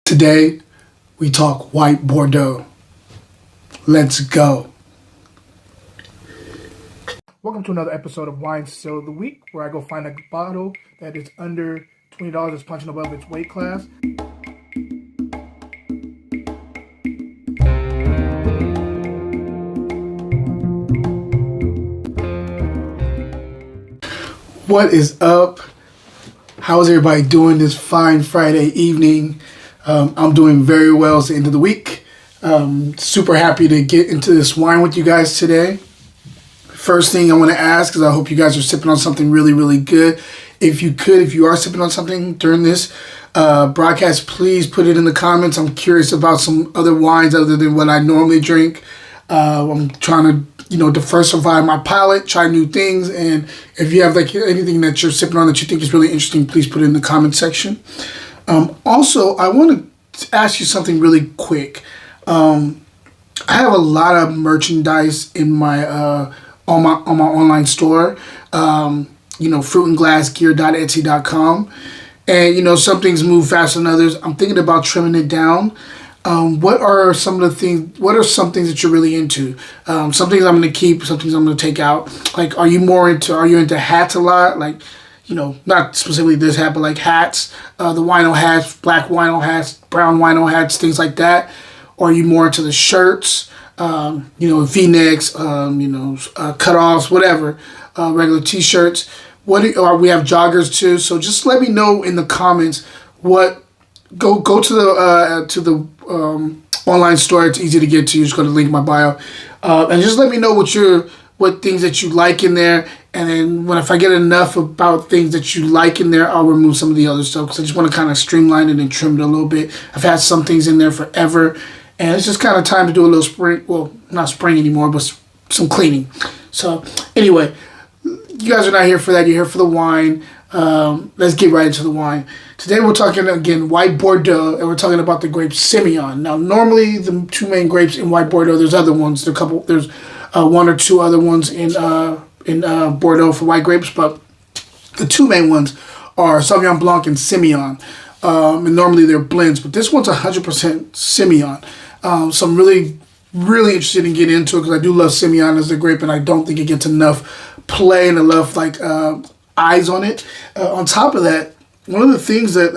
Today, we talk White Bordeaux. Let's go. Welcome to another episode of Wine Still of the Week, where I go find a bottle that is under $20 that's punching above its weight class. What is up? How is everybody doing this fine Friday evening? I'm doing very well. It's the end of the week. Super happy to get into this wine with you guys today. First thing I want to ask is I hope you guys are sipping on something really, really good. If you are sipping on something during this broadcast, please put it in the comments. I'm curious about some other wines other than what I normally drink. I'm trying to, diversify my palate, try new things. And if you have anything that you're sipping on that you think is really interesting, please put it in the comment section. Also, I want to ask you something really quick. I have a lot of merchandise in my on my online store. Fruitandglassgear.etsy.com. And some things move faster than others. I'm thinking about trimming it down. What are some things that you're really into? Some things I'm going to keep, some things I'm going to take out. Like, are you into hats a lot? Like, not specifically this hat, but like hats, the wino hats, black wino hats, brown wino hats, things like that. Or are you more into the shirts, V-necks, cutoffs, whatever, regular t-shirts? We have joggers too. So just let me know in the comments what. Go to the online store. It's easy to get to. You just go to the link in my bio, and just let me know what things that you like in there. And then if I get enough about things that you like in there, I'll remove some of the other stuff because I just want to kind of streamline it and trim it a little bit. I've had some things in there forever, and it's just kind of time to do a little spring. Well, not spring anymore, but some cleaning. So anyway, you guys are not here for that. You're here for the wine. Let's get right into the wine. Today we're talking again White Bordeaux, and we're talking about the grape Semillon. Now, normally the two main grapes in White Bordeaux. There's other ones. There's one or two other ones in Bordeaux for white grapes, but the two main ones are Sauvignon Blanc and Semillon. And normally they're blends, but this one's 100% Semillon. So I'm really, really interested in getting into it because I do love Semillon as a grape, and I don't think it gets enough play and enough eyes on it. On top of that, one of the things that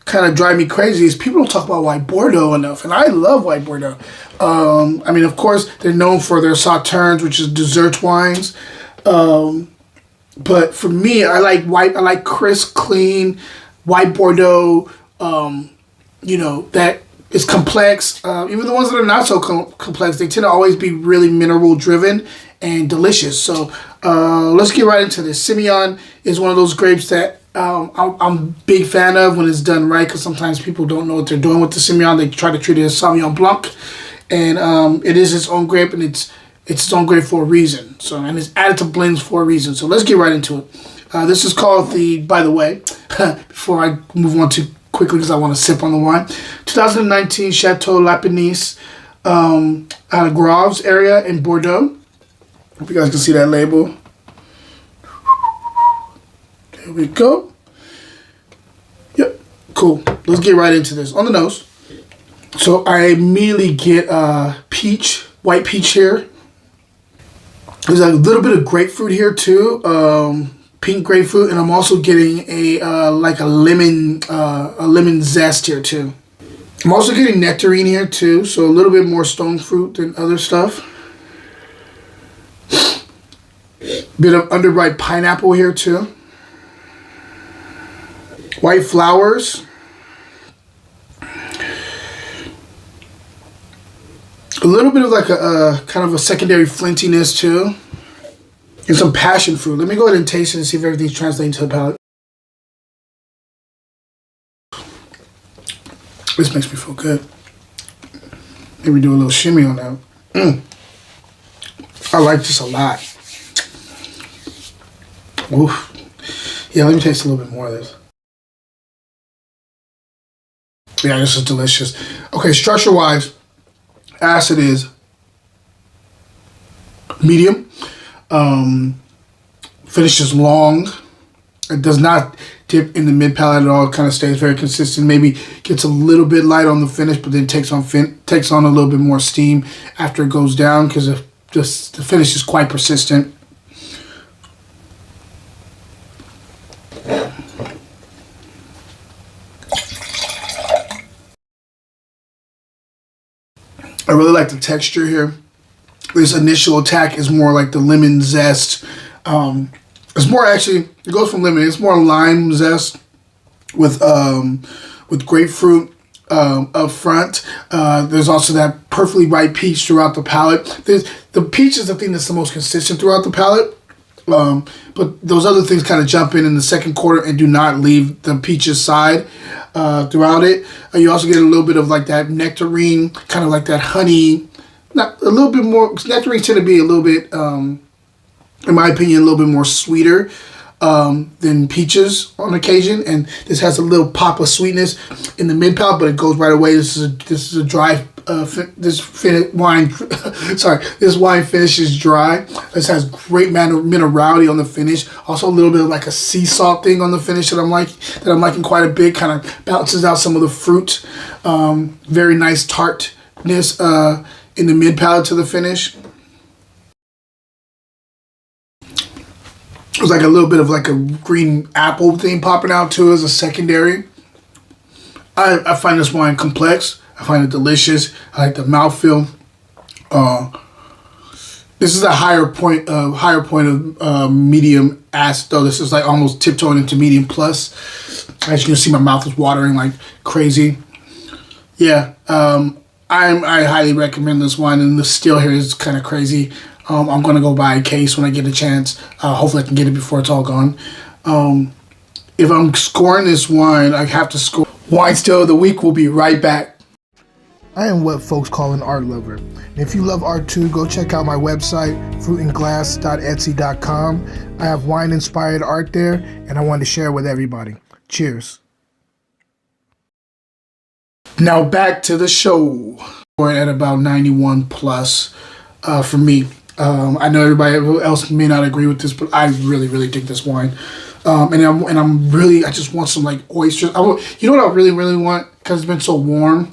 kind of drive me crazy is people don't talk about White Bordeaux enough, and I love White Bordeaux. Of course, they're known for their sauternes, which is dessert wines. But for me, I like crisp, clean White Bordeaux. That is complex. Even the ones that are not so complex, they tend to always be really mineral driven and delicious. So let's get right into this. Semillon is one of those grapes that I'm a big fan of when it's done right, because sometimes people don't know what they're doing with the Semillon. They try to treat it as Sauvignon Blanc, and it is its own grape, and it's its own grape for a reason. And it's added to blends for a reason. So let's get right into it. This is called by the way, before I move on too quickly because I want to sip on the wine, 2019 Chateau Lapinisse out of Graves area in Bordeaux. Hope you guys can see that label. There we go. Yep, cool. Let's get right into this. On the nose. So I immediately get white peach here. There's a little bit of grapefruit here too, pink grapefruit, and I'm also getting a lemon zest here too. I'm also getting nectarine here too, so a little bit more stone fruit than other stuff. Bit of underripe pineapple here too. White flowers. A little bit of a kind of a secondary flintiness too. And some passion fruit. Let me go ahead and taste it and see if everything's translating to the palate. This makes me feel good. Maybe do a little shimmy on that. I like this a lot. Oof. Yeah, let me taste a little bit more of this. Yeah, this is delicious. Okay, structure-wise, acid is medium. Finish is long. It does not dip in the mid palate at all. It kind of stays very consistent. Maybe gets a little bit light on the finish, but then takes on a little bit more steam after it goes down, because the finish is quite persistent. I really like the texture here. This initial attack is more like the lemon zest. It's more, actually, it goes from lemon. It's more lime zest with grapefruit up front. There's also that perfectly ripe peach throughout the palate. The peach is the thing that's the most consistent throughout the palate. But those other things kind of jump in the second quarter and do not leave the peaches side throughout it. You also get a little bit of like that nectarine, kind of like that honey. Not a little bit more. Nectarines tend to be a little bit, in my opinion, a little bit more sweeter than peaches on occasion. And this has a little pop of sweetness in the mid palate, but it goes right away. This is a dry. This wine finishes dry. This has great minerality on the finish. Also a little bit of like a sea salt thing on the finish that I'm liking quite a bit. Kind of balances out some of the fruit. Very nice tartness in the mid palate to the finish. There's like a little bit of like a green apple thing popping out too as a secondary. I find this wine complex. I find it delicious. I like the mouthfeel. This is a higher point of medium acid though. This is like almost tiptoeing into medium plus. As you can see, my mouth is watering like crazy. Yeah, I highly recommend this wine, and the still here is kind of crazy. I'm gonna go buy a case when I get a chance. Hopefully I can get it before it's all gone. If I'm scoring this wine, I have to score Wine Still of the Week. We'll be right back. I am what folks call an art lover. And if you love art too, go check out my website, fruitandglass.etsy.com. I have wine-inspired art there, and I wanted to share it with everybody. Cheers. Now back to the show. We're at about 91 plus for me. I know everybody else may not agree with this, but I really, really dig this wine. I just want some like oysters. You know what I really, really want? Because it's been so warm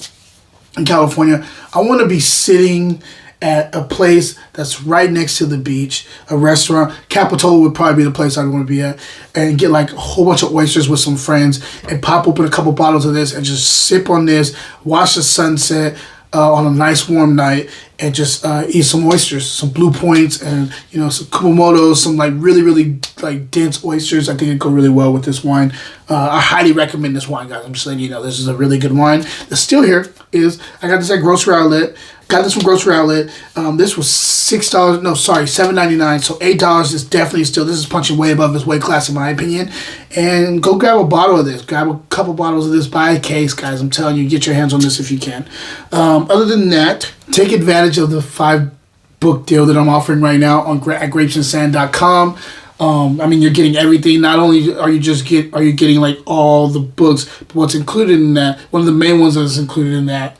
in California, I want to be sitting at a place that's right next to the beach, a restaurant. Capitola would probably be the place I'd want to be at, and get like a whole bunch of oysters with some friends and pop open a couple bottles of this and just sip on this, watch the sunset on a nice warm night, and just eat some oysters, some Blue Points, and some Kumamotos, some like really, really like dense oysters. I think it'd go really well with this wine. I highly recommend this wine, guys. I'm just letting you know this is a really good wine. The still here is, I got this at Grocery Outlet. Got this from Grocery Outlet. This was $6. No, sorry, $7.99. So $8 is definitely still. This is punching way above its weight class in my opinion. And go grab a bottle of this. Grab a couple bottles of this. Buy a case, guys. I'm telling you, get your hands on this if you can. Other than that, take advantage of the 5-book deal that I'm offering right now at grapesandsand.com. You're getting everything. Not only are you getting like all the books, but what's included in that, one of the main ones that's included in that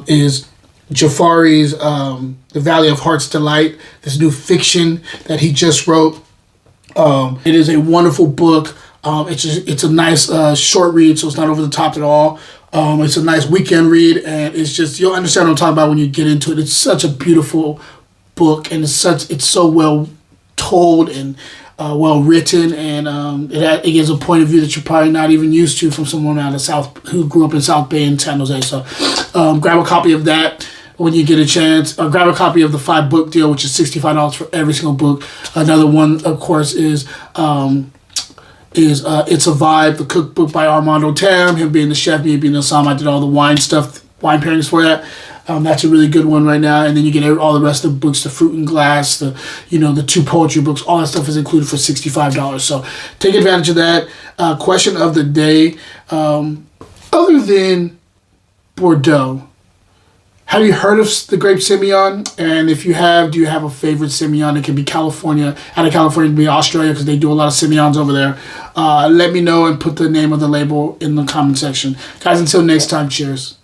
is Jafari's The Valley of Heart's Delight, this new fiction that he just wrote. It is a wonderful book. It's a nice short read, so it's not over the top at all. It's a nice weekend read, and it's just, you'll understand what I'm talking about when you get into it. It's such a beautiful book, and it's so well told and well written, and it gives a point of view that you're probably not even used to from someone out of South who grew up in South Bay in San Jose. So grab a copy of that when you get a chance. Grab a copy of the 5-book deal, which is $65 for every single book. Another one, of course, is It's a Vibe, the cookbook by Armando Tam, him being the chef, me being the Assam. I did all the wine pairings for that. That's a really good one right now. And then you get all the rest of the books, the Fruit and Glass, the 2 poetry books, all that stuff is included for $65. So take advantage of that. Question of the day, other than Bordeaux, have you heard of the grape Semillon? And if you have, do you have a favorite Semillon? It can be California. Out of California, it can be Australia, because they do a lot of Semillons over there. Let me know and put the name of the label in the comment section. Guys, until next time, cheers.